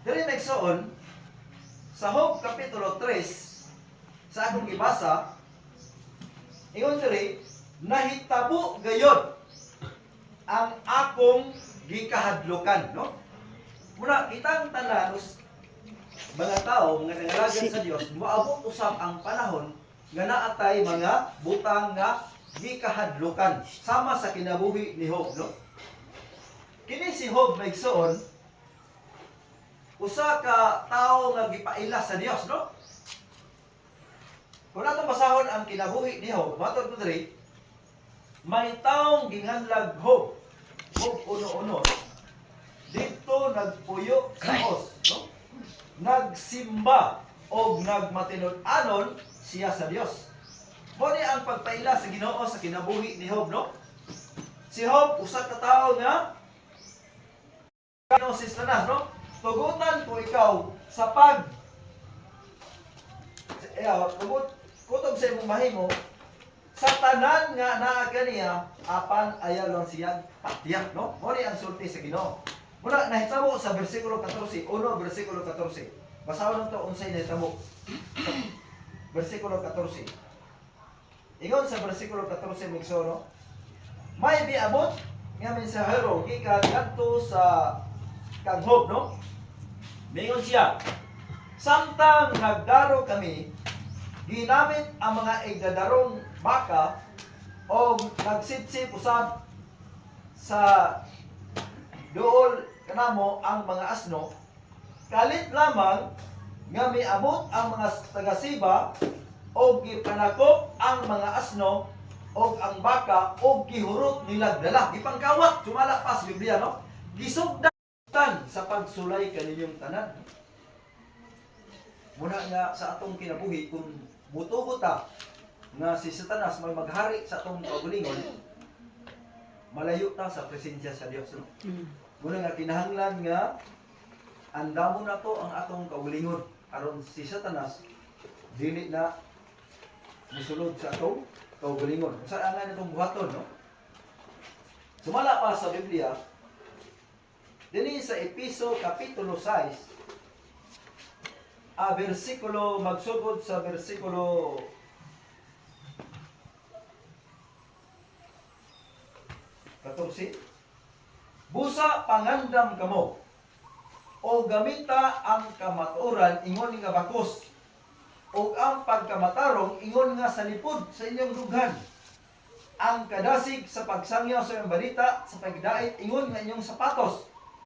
Diri nagsuon sa Job kapitulo 3 sa akong gibasa, ingon diri, nahitabo gayod ang akong gikahadlukan, no? Muna kitang tanan mga tao, mga nangalagan sa Dios, moabot usab ang panahon nga naatay mga butang nga gikahadlukan sama sa kinabuhi ni Job, no? Kini si Job maigsoon usa ka tawo nga gipaila sa Dios, no? Kung nato basahon ang kinabuhi ni Job, matod ko diri, may taong ginganlag Job. Job 1:1. Dito nagpuyo sa Dios, no? Nagsimba o nagmatinud-anon siya sa Dios. Mao ni ang pagpaila sa Ginoo sa kinabuhi ni Job, no? Si Job usa ka tawo nga si Satanas, no? Tugutan ko ikaw sa kutob sa imong mahimo sa tanan nga naa kaniya apan ayalon siya patiyak, no? Mao ni ang sulti sa Ginoo. Muna nahitabo sa bersikulo 14, bersikulo 14. Basahon nito unsay nahitabo. Bersikulo 14. Ingon sa bersikulo 14 migsoro, may biabot nga mensahero gikan kadto sa kang Job, no? Mingon siya, samtang nagdaro kami, ginamit ang mga igdadarong baka o nagsipsip usab sa dool kanamo ang mga asno, kalit lamang nga miabot ang mga taga-Siba o gipanakop ang mga asno o ang baka o gihurot nila dala, gipangkawat, sumala pa sa Biblia, no? Gisugdan sa pagsulay kaninyong tanan. Muna nga sa atong kinabuhi, kung mutugot ta nga si Satanas may maghari sa atong kaugalingon, malayo ta sa presensya sa Dios, no? Muna nga kinahanglan nga andamo na to ang atong kaugalingon aron si Satanas dili na musulod sa atong kaugalingon. Usa nga nitong buhaton, no? Sumala pa sa Biblia dinhi sa Episo kapitulo 6, versikulo magsugod sa versikulo 14. Busa pangandam kamo o gamita ang kamatuoran ingon nga bakos o ang pagkamatarong ingon nga salipod sa inyong dughan. Ang kadasig sa pagsangyaw sa inyong balita sa pagdait ingon nga inyong sapatos.